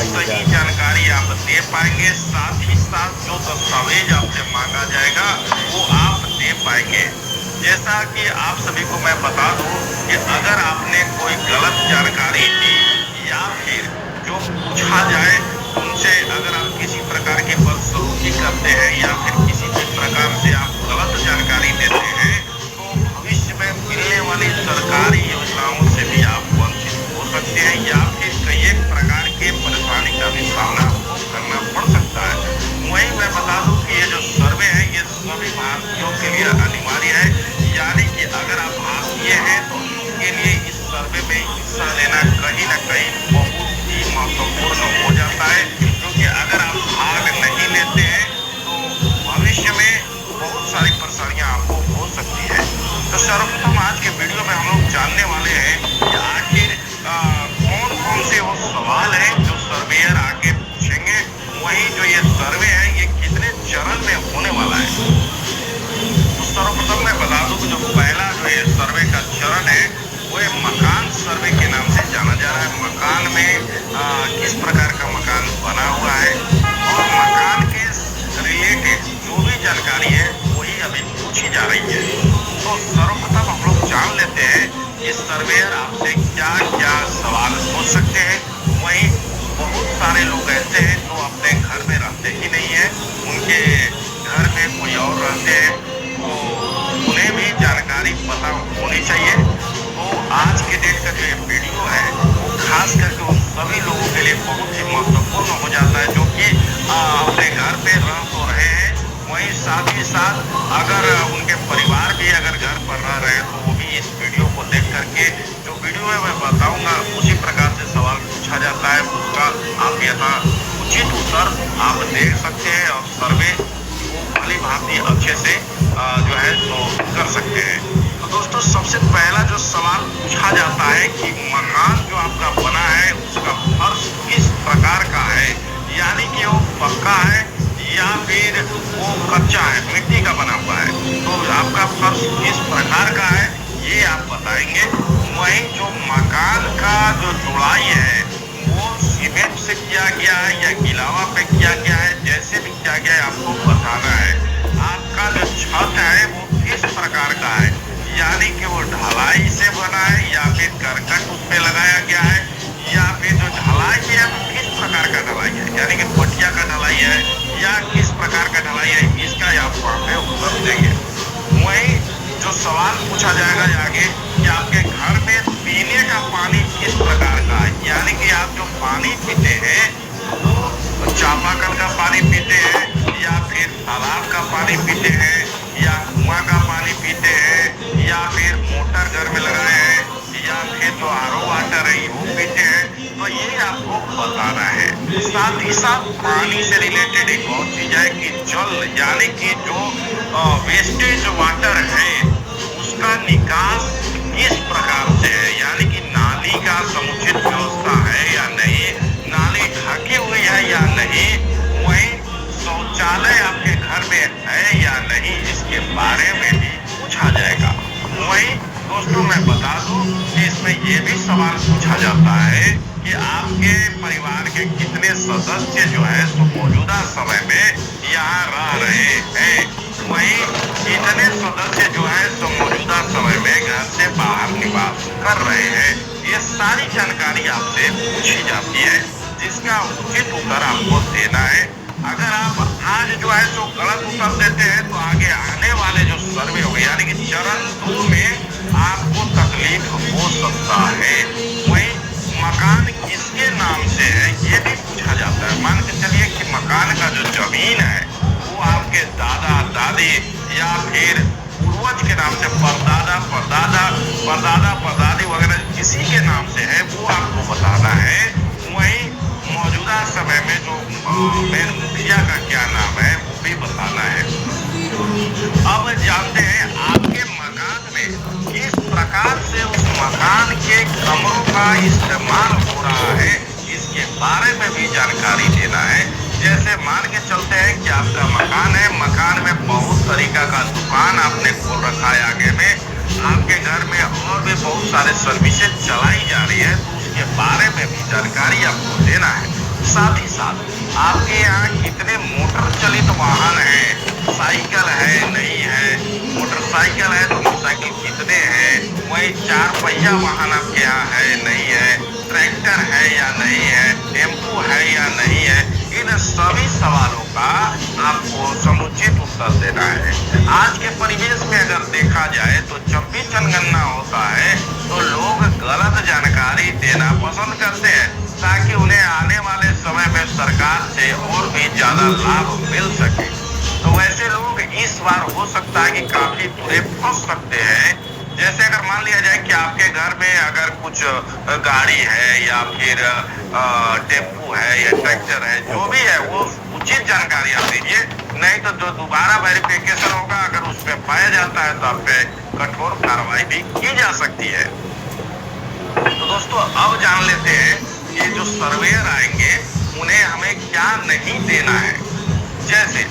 सही जानकारी आप दे पाएंगे, साथ ही साथ जो दस्तावेज आपसे मांगा जाएगा वो आप दे पाएंगे। जैसा कि आप सभी को मैं बता दूं कि अगर आपने कोई गलत जानकारी दी या फिर जो पूछा जाए उनसे अगर आप किसी प्रकार की बदसलूकी करते हैं या फिर किसी भी प्रकार से आप गलत जानकारी देते हैं तो भविष्य में मिलने वाली सरकारी योजनाओं से भी आप वंचित हो सकते हैं या फिर कई एक प्रकार के परेशानी का भी सामना आपको करना पड़ सकता है। वहीं मैं बता दूं कि ये जो सर्वे है ये सभी भारतीयों के लिए अनिवार्य है, यानी कि अगर आप भारतीय हैं तो इसके लिए इस सर्वे में हिस्सा लेना कहीं ना कहीं बहुत ही महत्वपूर्ण हो जाता है, क्योंकि अगर आप भाग नहीं लेते हैं तो भविष्य में बहुत सारी परेशानियां आपको हो सकती है। तो सर्वप्रथम आज के वीडियो में हम लोग जानने वाले हैं कि आखिर कौन कौन से वो सवाल हैं जो सर्वेयर आके पूछेंगे, वहीं जो ये सर्वे है ये कितने चरण में होने वाला है। तो सर्वप्रथम मैं बता दूं कि जो पहला जो ये सर्वे का चरण है वो एक मकान सर्वे के नाम से जाना जा रहा है। मकान में किस प्रकार का मकान बना हुआ है और मकान के रिलेटेड जो भी जानकारी है वही अभी पूछी जा रही है। तो सर्वप्रथम हम लोग जान लेते हैं कि सर्वेयर आपसे क्या क्या सवाल पूछ सकते हैं। वहीं बहुत सारे लोग ऐसे हैं जो अपने घर में रहते ही नहीं है, उनके घर में कोई और रहते हैं, तो उन्हें भी जानकारी पता होनी चाहिए। तो आज के डेट का जो ये वीडियो है वो खास करके उन सभी लोगों के लिए बहुत ही महत्वपूर्ण हो जाता है जो कि अपने घर पे रह तो रहे हैं, वहीं साथ ही साथ अगर उनके परिवार भी अगर घर पर रह रहे हैं तो वो भी इस वीडियो को देख करके जो वीडियो है मैं बताऊंगा उसी प्रकार से सवाल पूछा जाता है, उसका आप यहाँ उचित उत्तर आप देख सकते हैं और सर्वे को भली भांति अच्छे से जो है तो कर सकते हैं। तो दोस्तों सबसे पहला जो सवाल पूछा जाता है कि मकान जो आपका बना है उसका फर्श किस प्रकार का है, यानी कि वो पक्का है या फिर वो कच्चा है, मिट्टी का बना हुआ है। तो आपका फर्श किस प्रकार का है ये आप बताएंगे। वहीं जो मकान का जो जुड़ाई है वो सीमेंट से किया गया है या गिलावा पे किया गया है, जैसे भी किया गया है आपको बताना है। आपका जो छत है वो किस प्रकार का है, यानी कि वो ढलाई से बना है या फिर करकट उस पे लगाया गया है या फिर जो ढलाई है वो किस प्रकार का ढलाई है, यानी कि पटिया का ढलाई है या किस प्रकार का ढलाई है, इसका आप वहाँ पे उत्तर देंगे। वहीं जो सवाल पूछा जाएगा आगे कि आपके घर में पीने का पानी किस प्रकार का है, यानी कि आप जो पानी पीते हैं वो चापाकल का पानी पीते हैं या फिर तालाब का पानी पीते हैं या कुआं का पानी पीते हैं या फिर मोटर घर में लगाए हैं या फिर जो आरओ वाटर है वो पीते हैं, तो ये आपको बताना है। साथ ही साथ पानी से रिलेटेड एक और चीज है कि जल यानी कि जो वेस्टेज वाटर है उसका निकास किस प्रकार से है, यानी कि नाली का समुचित व्यवस्था है या नहीं, नाली ढकी हुई है या नहीं, वहीं शौचालय आपके घर में है या नहीं, इसके बारे में भी पूछा जाएगा। वहीं दोस्तों मैं बता दूं कि इसमें ये भी सवाल पूछा जाता है कि आपके परिवार के कितने सदस्य जो है तो मौजूदा समय में यहाँ रह रहे हैं, वहीं कितने सदस्य जो है तो मौजूदा समय में घर से बाहर निवास कर रहे हैं। ये सारी जानकारी आपसे पूछी जाती है जिसका उचित उत्तर आपको देना है। अगर आप आज जो है तो गलत उत्तर देते हैं तो आगे आने वाले जो सर्वे होंगे यानी कि चरण 2 में आपको तकलीफ हो सकता है। वहीं मकान किसके नाम से है ये भी पूछा जाता है। मान के चलिए कि मकान का जो जमीन है वो आपके दादा दादी या फिर पूर्वज के नाम से परदादा परदादा परदादा परदादी वगैरह किसी के नाम से है वो आपको बताना है। वहीं मौजूदा समय में जो मेन मुखिया का क्या नाम है वो भी बताना है। अब जानते हैं आपके मकान में किस प्रकार से उस मकान के कमरों का इस्तेमाल हो रहा है, इसके बारे में भी जानकारी देना है। जैसे मान के चलते हैं कि आपका मकान है, मकान में बहुत तरीका का दुकान आपने खोल रखा है, आगे में आपके घर में और भी बहुत सारे सर्विसेज चलाई जा रही है, तो उसके बारे में भी जानकारी आपको देना है। साथ ही साथ आपके यहाँ कितने मोटर चलित वाहन हैं, साइकिल है नहीं है, मोटरसाइकिल है तो मोटरसाइकिल कितने हैं, वही 4 पहिया वाहन आपके यहाँ है नहीं है, ट्रैक्टर है या नहीं है, टेम्पो है या नहीं है, इन सभी सवालों का आपको समुचित उत्तर देना है। आज के परिवेश में अगर देखा जाए तो जब भी जनगणना होता है तो लोग गलत जानकारी देना पसंद करते हैं ताकि उन्हें आने वाले समय में सरकार से और भी ज्यादा लाभ मिल सके। तो वैसे लोग इस बार हो सकता है कि काफी बुरे फंस सकते हैं। जैसे अगर मान लिया जाए कि आपके घर में अगर कुछ गाड़ी है या फिर टेम्पू है या ट्रैक्टर है, जो भी है वो उचित जानकारी आप दीजिए, नहीं तो जो दोबारा वेरिफिकेशन होगा अगर उसमें पाया जाता है तो आप पे कठोर कार्रवाई भी की जा सकती है। तो दोस्तों अब जान लेते हैं कि जो सर्वेयर आएंगे उन्हें हमें क्या नहीं देना है। जैसे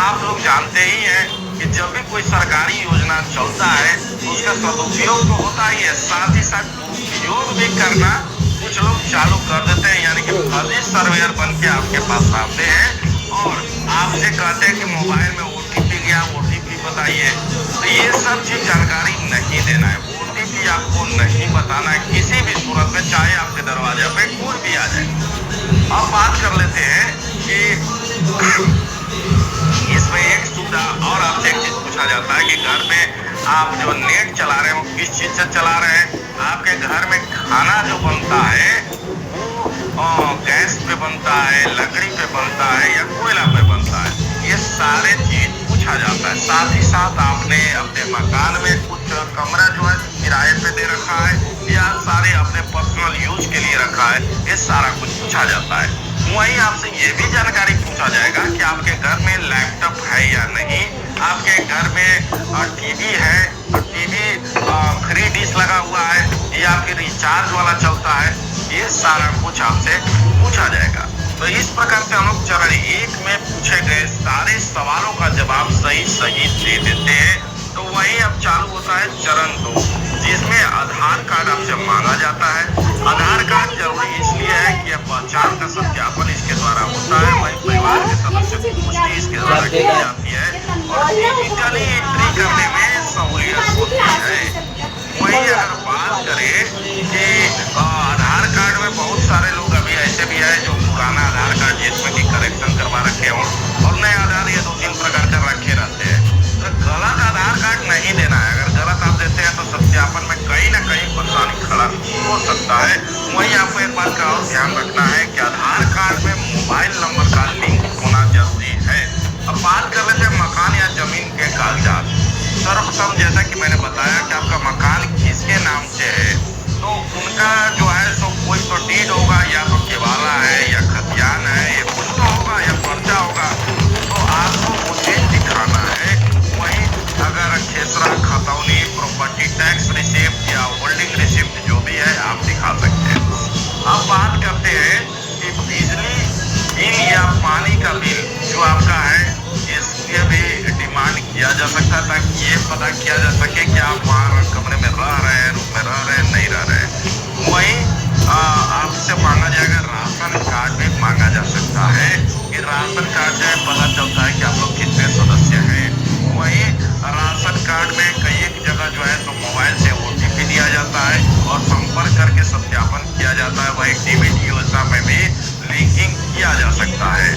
आप लोग जानते ही हैं कि जब भी कोई सरकारी योजना चलता है तो उसका सदुपयोग तो होता ही है, साथ ही साथ दुरुपयोग भी करना कुछ लोग चालू कर देते हैं, यानी कि फर्जी सर्वेयर बन के आपके पास आते हैं और आपसे कहते हैं कि मोबाइल में OTP गया, OTP बताइए। तो ये सब चीज जानकारी नहीं देना है, OTP आपको नहीं बताना है किसी भी सूरत में, चाहे आपके दरवाजे पे कोई भी आ जाए। अब बात कर लेते हैं कि इसमें एक सुविधा और आपसे एक चीज पूछा जाता है कि घर में आप जो नेट चला रहे हो किस चीज से चला रहे हैं। आपके घर में खाना जो बनता है वो गैस पे बनता है, लकड़ी पे बनता है या कोयला पे बनता है, ये सारे चीज पूछा जाता है। साथ ही साथ आपने अपने मकान में कुछ कमरा जो है किराए पे दे रखा है या सारे अपने पर्सनल यूज के लिए रखा है, ये सारा कुछ पूछा जाता है। वहीं आपसे ये भी जानकारी पूछा जाएगा कि आपके घर में लैपटॉप है या नहीं, आपके घर में टीवी है, टीवी 3 डिश लगा हुआ है या फिर रिचार्ज वाला चलता है, ये सारा कुछ आपसे पूछा जाएगा। तो इस प्रकार से हम लोग चरण 1 में पूछे गए सारे सवालों का जवाब सही सही दे देते हैं। तो वही अब चालू होता है चरण 2, जिसमें आधार कार्ड आपसे मांगा जाता है। आधार कार्ड जरूरी इसलिए है कि पहचान का सत्यापन इसके द्वारा होता है, वही परिवार के सदस्य की पुष्टि इसके द्वारा की जाती है और डिजिटली एंट्री करने में सहूलियत होती है। वही अगर बात करें कि आधार कार्ड में बहुत सारे लोग अभी ऐसे भी है जो पुराना आधार कार्ड जिसमें कि करेक्शन करवा रखे हो और नए आधार ये 2-3 प्रकार का रखे रहते हैं। तो गलत आधार कार्ड नहीं देना है, अगर गलत आप देते हैं तो सत्यापन में कहीं ना कहीं परेशानी खड़ा हो सकता है। वहीं आपको एक बात का और ध्यान रखना है कि आधार कार्ड में मोबाइल नंबर का लिंक होना जरूरी है। अब बात कर लेते हैं मकान या जमीन के कागजात। सर्वप्रथम जैसा कि मैंने बताया कि आपका मकान किसके नाम से है, तो उनका जो है सो कोई तो डीड होगा या तो केवाला है या खतियान है, ये कुछ तो होगा या पर्चा होगा, तो आपको मुझे दिखाना है। वहीं अगर खेसरा, खतौनी, प्रॉपर्टी टैक्स रिसिप्ट या होल्डिंग रिसिप्ट जो भी है आप दिखा सकते हैं। अब बात करते हैं कि बिजली बिल या पानी का बिल जो आपका है, इसके भी डिमांड किया जा सकता है ताकि ये पता किया जा सके कि आप वहाँ कमरे में रह रहे हैं, रूम में रह रहे हैं, नहीं रह रहे हैं। वहीं आपसे मांगा जाएगा राशन कार्ड भी मांगा जा सकता है कि राशन कार्ड से पता चलता है कि आप लोग कितने सदस्य हैं। वहीं राशन कार्ड में कई एक जगह जो है तो मोबाइल से OTP दिया जाता है और संपर्क करके सत्यापन किया जाता है। वही DBT योजना में भी लिंकिंग किया जा सकता है।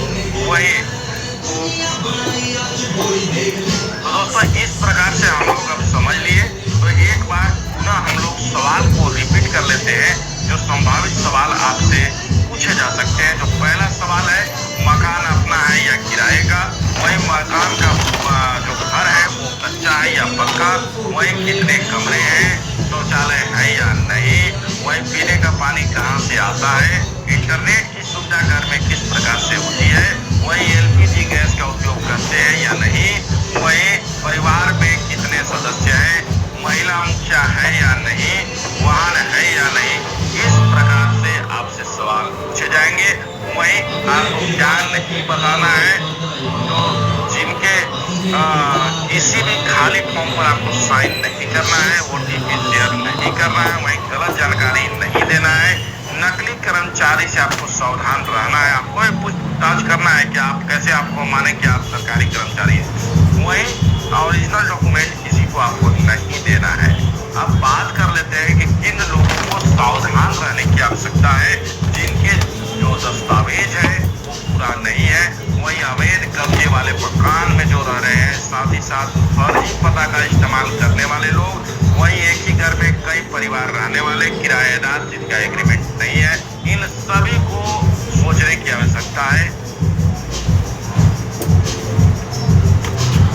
वही तो दोस्तों इस प्रकार से हम लोग अब समझ लिए। तो एक बार पुनः हम लोग सवाल को रिपीट कर लेते हैं, जो संभावित सवाल आपसे पूछे जा सकते हैं। जो पहला सवाल है मकान अपना है या किराए का, वही मकान का जो घर है वो कच्चा है या पक्का, वही कितने कमरे हैं, शौचालय है या नहीं, वही पीने का पानी कहाँ से आता है, इंटरनेट की सुविधा घर में किस प्रकार से होती है, वही LPG गैस का उपयोग करते हैं या नहीं, वही परिवार में कितने सदस्य हैं, महिला मुखिया है या नहीं, वाहन है या नहीं। इस प्रकार से आपसे सवाल पूछे जाएंगे। वहीं आपको ज्ञान नहीं बताना है, तो जिनके किसी भी खाली फॉर्म पर आपको साइन नहीं करना है, OTP शेयर नहीं करना है, वहीं गलत जानकारी नहीं देना है, नकली कर्मचारी से आपको सावधान रहना है। आपको भी पूछताछ करना है कि आप कैसे आपको माने कि आप सरकारी कर्मचारी हैं। वहीं ओरिजिनल डॉक्यूमेंट किसी को आपको नहीं देना है। अब बात कर लेते हैं कि किन लोगों को सावधान रहने की आवश्यकता है, जिनके जो दस्तावेज है वो पूरा नहीं है। वहीं अवैध कब्जे वाले मकान में जो रह रहे हैं, साथ ही साथ फर्जी पता का इस्तेमाल करने वाले लोग, वहीं एक ही घर में कई परिवार रहने वाले किराएदार जिनका एग्रीमेंट नहीं है, इन सभी को सोचने की आवश्यकता है।